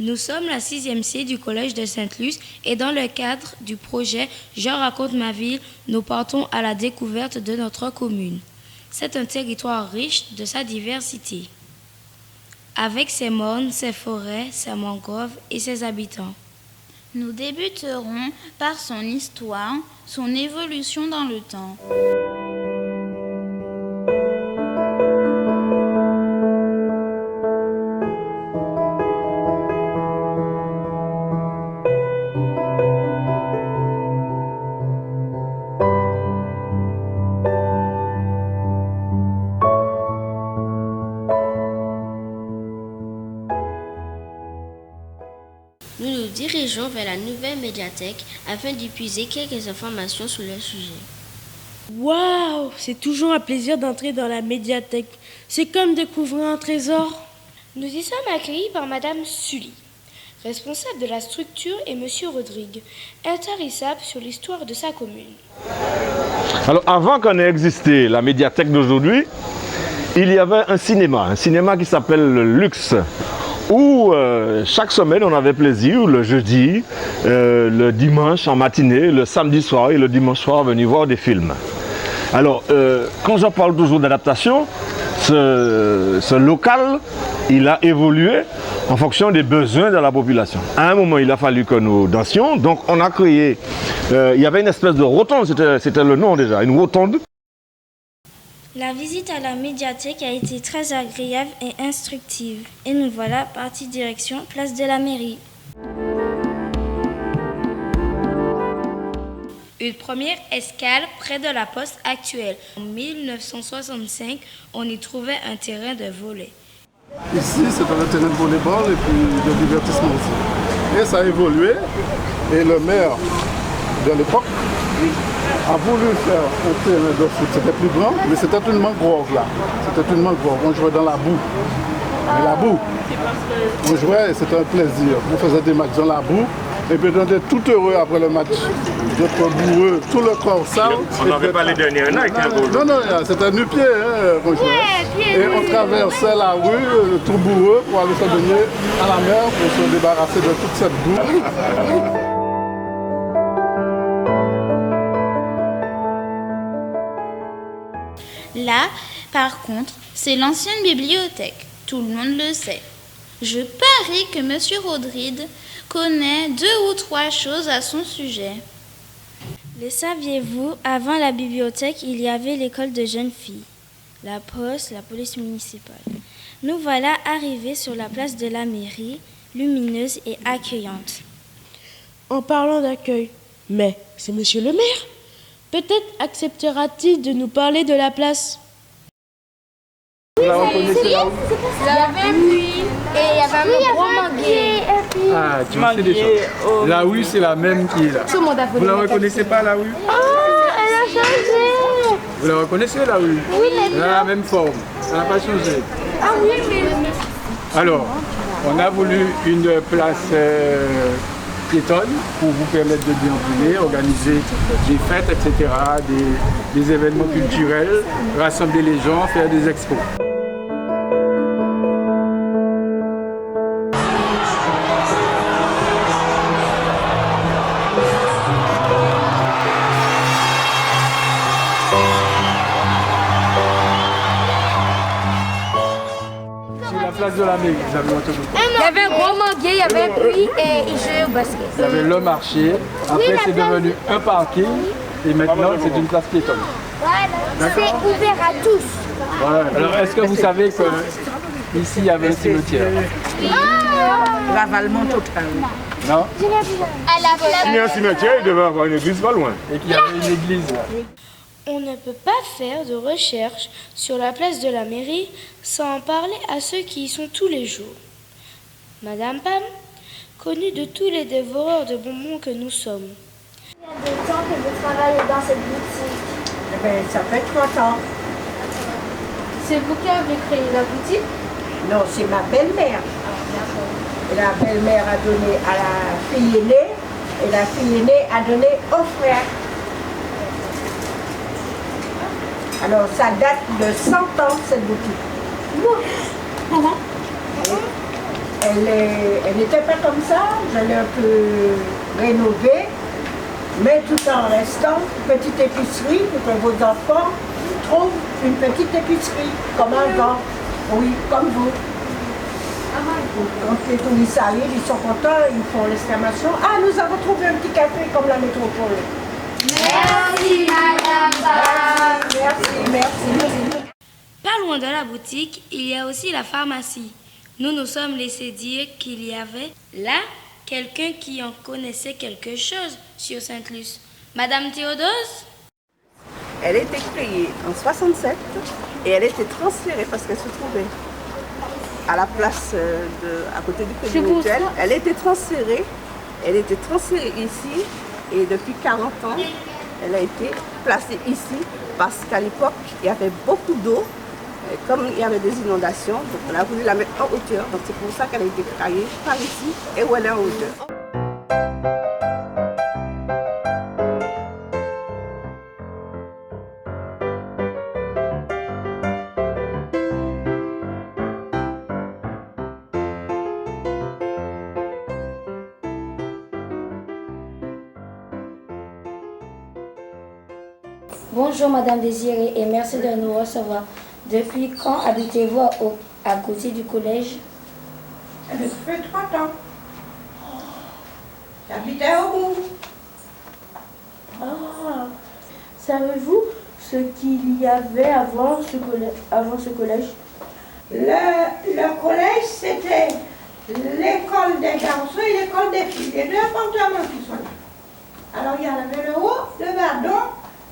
Nous sommes la 6e C du collège de Sainte-Luce et dans le cadre du projet Je raconte ma ville, nous partons à la découverte de notre commune. C'est un territoire riche de sa diversité, avec ses mornes, ses forêts, ses mangroves et ses habitants. Nous débuterons par son histoire, son évolution dans le temps. Nous nous dirigeons vers la nouvelle médiathèque afin d'y puiser quelques informations sur le sujet. Waouh, c'est toujours un plaisir d'entrer dans la médiathèque. C'est comme découvrir un trésor. Nous y sommes accueillis par Madame Sully, responsable de la structure, et Monsieur Rodrigue, intarissable sur l'histoire de sa commune. Alors avant qu'on ait existé la médiathèque d'aujourd'hui, il y avait un cinéma qui s'appelle le Luxe, où chaque semaine on avait plaisir, le jeudi, le dimanche en matinée, le samedi soir et le dimanche soir venir voir des films. Alors quand je parle toujours d'adaptation, ce local, il a évolué en fonction des besoins de la population. À un moment, il a fallu que nous dansions, donc on a créé, il y avait une espèce de rotonde, c'était le nom déjà, une rotonde. La visite à la médiathèque a été très agréable et instructive. Et nous voilà partis direction place de la mairie. Une première escale près de la poste actuelle. En 1965, on y trouvait un terrain de volley. Ici, c'est un terrain de volleyball et puis de divertissement aussi. Et ça a évolué. Et le maire de l'époque a voulu faire un terrain de foot. C'était plus grand, mais c'était une mangrove là. C'était une mangrove. On jouait dans la boue. Et la boue, on jouait et c'était un plaisir. On faisait des matchs dans la boue. Et puis on était tout heureux après le match. D'être bourreux, tout le corps sale. On n'avait pas les dernières nights. Non, c'était nu-pied qu'on jouait. Et on traversait la rue, tout bourreux, pour aller se baigner à la mer pour se débarrasser de toute cette boue. Là, par contre, c'est l'ancienne bibliothèque. Tout le monde le sait. Je parie que Monsieur Rodrigue connaît 2 ou 3 choses à son sujet. Le saviez-vous, avant la bibliothèque, il y avait l'école de jeunes filles, la poste, la police municipale. Nous voilà arrivés sur la place de la mairie, lumineuse et accueillante. En parlant d'accueil, mais c'est monsieur le maire. Peut-être acceptera-t-il de nous parler de la place. Vous la reconnaissez là où? Il y avait un puits et il y avait un gros manguier. Ah, tu sais déjà. La rue, c'est la même qui est là. Vous la reconnaissez pas, la rue? Oh, elle a changé. Vous la reconnaissez, la rue? Oui, elle a la même forme. Elle n'a pas changé. Ah oui, mais... Alors, on a voulu une place piétonne pour vous permettre de déambuler, organiser des fêtes, etc., des événements culturels, rassembler les gens, faire des expos. De la mairie, vous avez entendu. Il y avait un gros manguier, il y avait un puits et ils jouaient au basket. Vous avez le marché, après c'est devenu un parking et maintenant c'est une place piétonne. Voilà, c'est ouvert à tous. Voilà. Alors est-ce que vous savez que ici il y avait un cimetière? Ravalement total. Non? À la place. S'il y a un cimetière, il devait avoir une église pas loin. Et qu'il y avait une église là. On ne peut pas faire de recherche sur la place de la mairie sans en parler à ceux qui y sont tous les jours. Madame Pam, connue de tous les dévoreurs de bonbons que nous sommes. Combien de temps que vous travaillez dans cette boutique? Eh bien, ça fait 30 ans. C'est vous qui avez créé la boutique? Non, c'est ma belle-mère. Et la belle-mère a donné à la fille aînée et la fille aînée a donné au frère. Alors, ça date de 100 ans, cette boutique. Elle n'était pas comme ça, je l'ai un peu rénovée, mais tout en restant petite épicerie pour que vos enfants trouvent une petite épicerie, comme avant. Oui, comme vous. Quand les touristes arrivent, ils sont contents, ils font l'exclamation « Ah, nous avons trouvé un petit café comme la métropole ». Merci, Madame. Merci. Pas loin de la boutique, il y a aussi la pharmacie. Nous nous sommes laissés dire qu'il y avait là quelqu'un qui en connaissait quelque chose sur Sainte-Luce. Madame Théodose? Elle a été créée en 67 et elle a été transférée parce qu'elle se trouvait à la place à côté du Crédit Mutuel. Elle a été transférée ici et depuis 40 ans, elle a été placée ici parce qu'à l'époque, il y avait beaucoup d'eau. Et comme il y avait des inondations, donc on a voulu la mettre en hauteur. Donc c'est pour ça qu'elle a été créée par ici et où elle est en hauteur. Bonjour Madame Désirée et merci de nous recevoir. Depuis quand habitez-vous à côté du collège? Ça fait 30 ans. J'habitais au bout. Ah, savez-vous ce qu'il y avait avant ce collège? Le collège, c'était l'école des garçons et l'école des filles. Les deux appartements qui sont là. Alors il y avait le haut, le bas. Donc,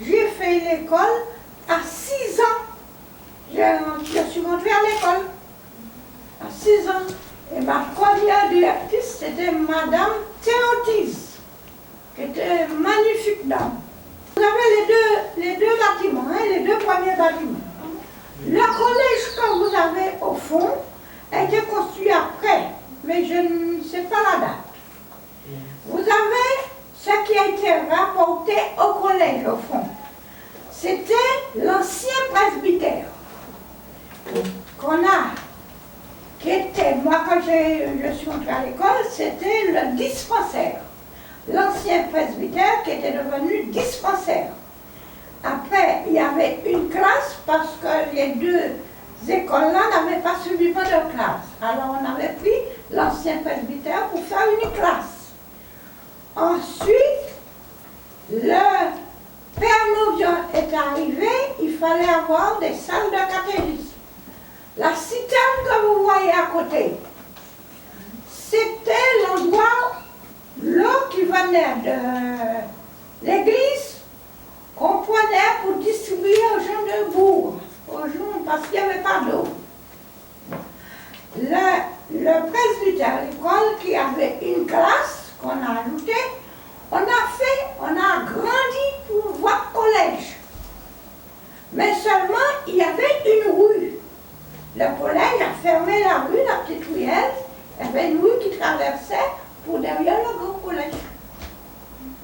j'ai fait l'école à 6 ans. Je suis rentrée à l'école à 6 ans. Et ma première directrice, c'était Madame Théotise, qui était une magnifique dame. Vous avez les deux bâtiments, les deux premiers bâtiments. Le collège que vous avez au fond a été construit après, mais je ne sais pas la date. Vous avez ce qui a été rapporté au collège au fond. C'était l'ancien presbytère qu'on a, qui était, moi quand je suis entrée à l'école, c'était le dispensaire. L'ancien presbytère qui était devenu dispensaire. Après, il y avait une classe parce que les deux écoles-là n'avaient pas suivi pas de classe. Alors on avait pris l'ancien presbytère pour faire une classe. Ensuite, le Père Novion est arrivé, il fallait avoir des salles de catéchisme. La citerne que vous voyez à côté, c'était l'endroit, l'eau qui venait de l'église, qu'on prenait pour distribuer aux gens de bourg, aux gens, parce qu'il n'y avait pas d'eau. Le presbytère, l'école qui avait une classe qu'on a ajoutée, on a grandi pour voir collège. Mais seulement, il y avait une rue. Le collège a fermé la rue, la petite ruelle. Il y avait une rue qui traversait pour derrière le grand collège.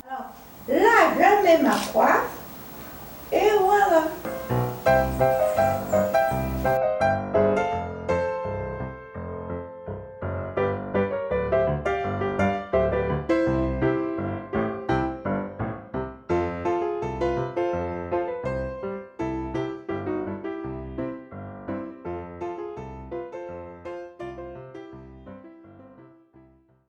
Alors, là, je mets ma croix